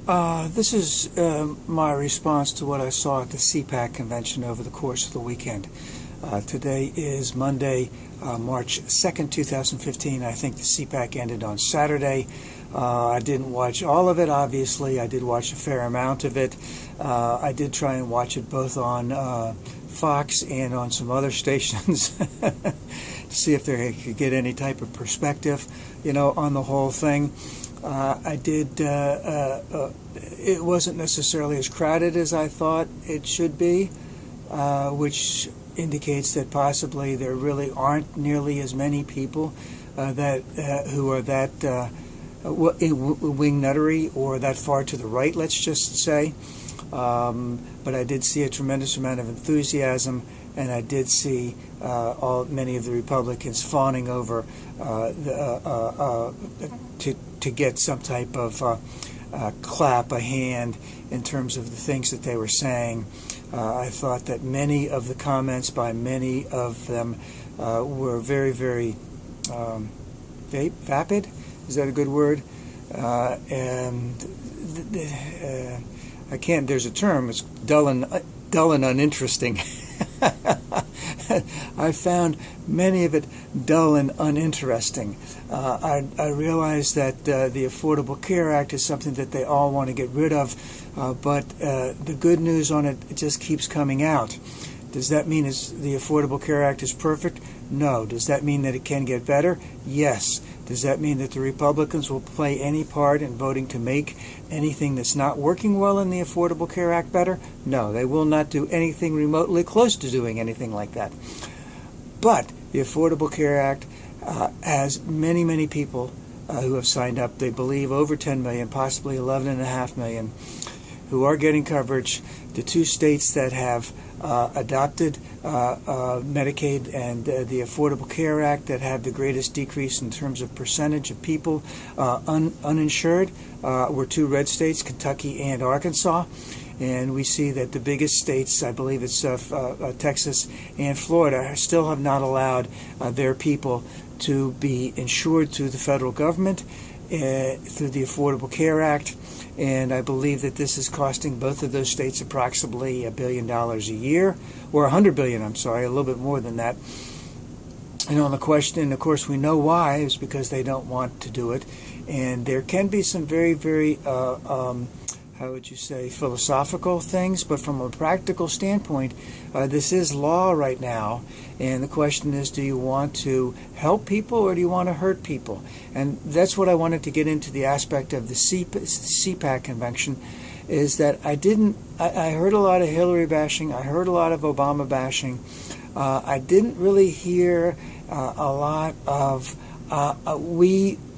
This is my response to what I saw at the CPAC convention over the course of the weekend. Today is Monday, March 2nd, 2015. I think the CPAC ended on Saturday. I didn't watch all of it, obviously. I did watch a fair amount of it. I did try and watch it both on Fox and on some other stations to see if they could get any type of perspective, on the whole thing. I did, it wasn't necessarily as crowded as I thought it should be, which indicates that possibly there really aren't nearly as many people who are that wing nuttery or that far to the right, let's just say. But I did see a tremendous amount of enthusiasm, and I did see many of the Republicans fawning over to get some type of clap, a hand, in terms of the things that they were saying. I thought that many of the comments by many of them were very, very vapid. Is that a good word? And I can't. There's a term. It's dull and uninteresting. I found many of it dull and uninteresting. I realize that the Affordable Care Act is something that they all want to get rid of, but the good news on it just keeps coming out. Does that mean the Affordable Care Act is perfect? No. Does that mean that it can get better? Yes. Does that mean that the Republicans will play any part in voting to make anything that's not working well in the Affordable Care Act better? No, they will not do anything remotely close to doing anything like that. But the Affordable Care Act has many, many people who have signed up. They believe over 10 million, possibly 11.5 million, who are getting coverage. The two states that have adopted Medicaid and the Affordable Care Act that have the greatest decrease in terms of percentage of people uninsured were two red states, Kentucky and Arkansas. And we see that the biggest states, I believe it's Texas and Florida, still have not allowed their people to be insured through the federal government, through the Affordable Care Act. And I believe that this is costing both of those states approximately $1 billion a year, or $100 billion, I'm sorry, a little bit more than that. And on the question, and of course we know why, is because they don't want to do it. And there can be some very, very, how would you say, philosophical things, but from a practical standpoint, this is law right now, and the question is, do you want to help people or do you want to hurt people? And that's what I wanted to get into, the aspect of the CPAC convention, is that I heard a lot of Hillary bashing, I heard a lot of Obama bashing. I didn't really hear a lot of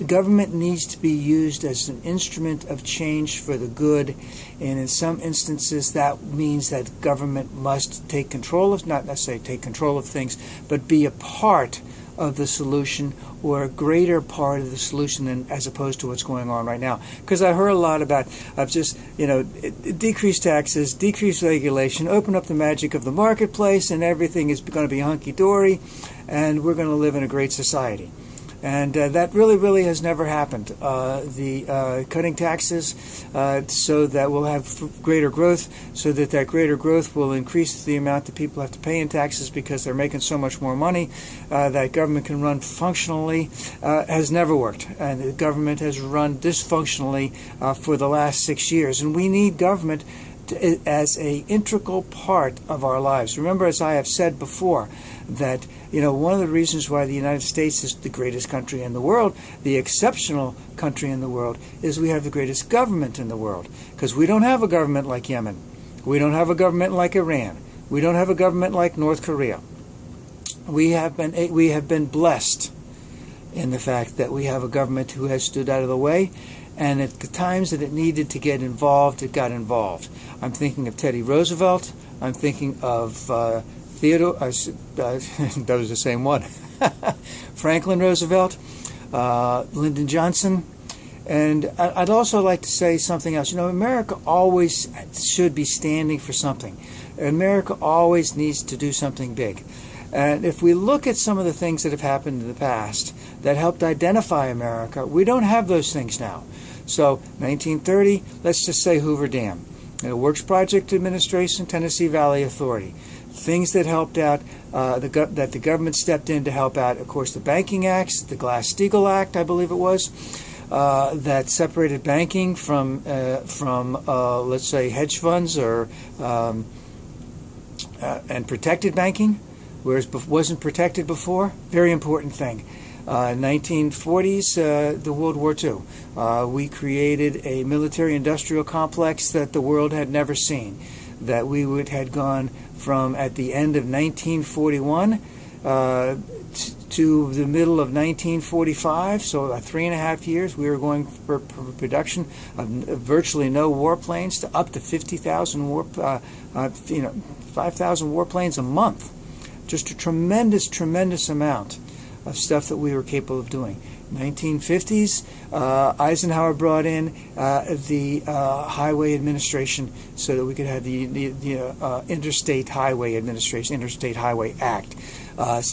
government needs to be used as an instrument of change for the good, and in some instances that means that government must take control of, not necessarily take control of things, but be a part of the solution, or a greater part of the solution than as opposed to what's going on right now. Because I heard a lot about just decrease taxes, decrease regulation, open up the magic of the marketplace, and everything is going to be hunky-dory, and we're going to live in a great society. And that really has never happened. The cutting taxes so that we'll have greater growth, so that greater growth will increase the amount that people have to pay in taxes because they're making so much more money, that government can run functionally, has never worked. And the government has run dysfunctionally for the last 6 years. And we need government as an integral part of our lives. Remember, as I have said before, that one of the reasons why the United States is the greatest country in the world, the exceptional country in the world, is we have the greatest government in the world. Because we don't have a government like Yemen. We don't have a government like Iran. We don't have a government like North Korea. We have been blessed in the fact that we have a government who has stood out of the way, and at the times that it needed to get involved, it got involved. I'm thinking of Teddy Roosevelt. I'm thinking of Theodore, that was the same one, Franklin Roosevelt, Lyndon Johnson. And I'd also like to say something else. America always should be standing for something. America always needs to do something big. And if we look at some of the things that have happened in the past that helped identify America, we don't have those things now. So 1930, let's just say Hoover Dam. Works Project Administration, Tennessee Valley Authority. Things that helped out, that the government stepped in to help out, of course, the Banking Acts, the Glass-Steagall Act, I believe it was, that separated banking from let's say, hedge funds or and protected banking, whereas wasn't protected before. Very important thing. 1940s, the World War II. We created a military-industrial complex that the world had never seen. That we had gone from, at the end of 1941 to the middle of 1945, so 3.5 years, we were going for production of virtually no warplanes to up to 50,000 5,000 warplanes a month. Just a tremendous, tremendous amount of stuff that we were capable of doing. 1950s, Eisenhower brought in the Highway Administration so that we could have the Interstate Highway Administration, Interstate Highway Act,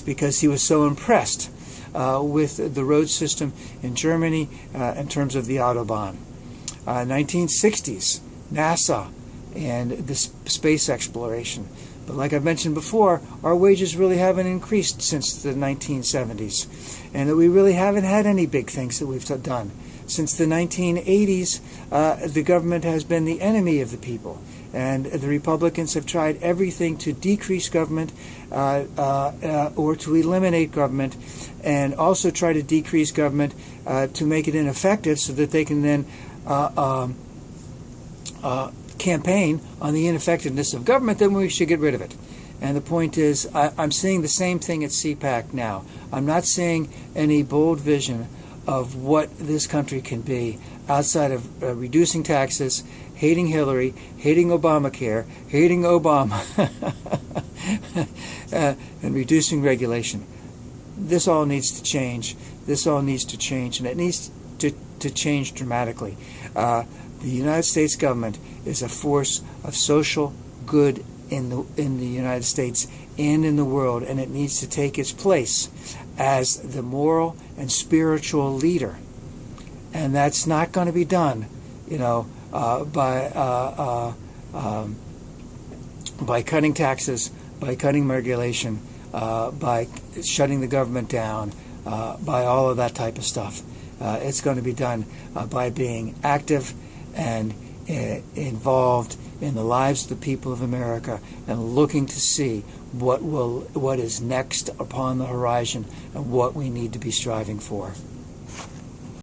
because he was so impressed with the road system in Germany in terms of the Autobahn. 1960s, NASA and the space exploration. But like I've mentioned before, our wages really haven't increased since the 1970s, and that we really haven't had any big things that we've done. Since the 1980s, the government has been the enemy of the people, and the Republicans have tried everything to decrease government or to eliminate government, and also try to decrease government to make it ineffective so that they can then campaign on the ineffectiveness of government, then we should get rid of it. And the point is, I'm seeing the same thing at CPAC now. I'm not seeing any bold vision of what this country can be outside of reducing taxes, hating Hillary, hating Obamacare, hating Obama, and reducing regulation. This all needs to change. This all needs to change, and it needs to change dramatically. The United States government is a force of social good in the United States and in the world, and it needs to take its place as the moral and spiritual leader. And that's not going to be done, by cutting taxes, by cutting regulation, by shutting the government down, by all of that type of stuff. It's going to be done by being active and involved in the lives of the people of America, and looking to see what is next upon the horizon and what we need to be striving for.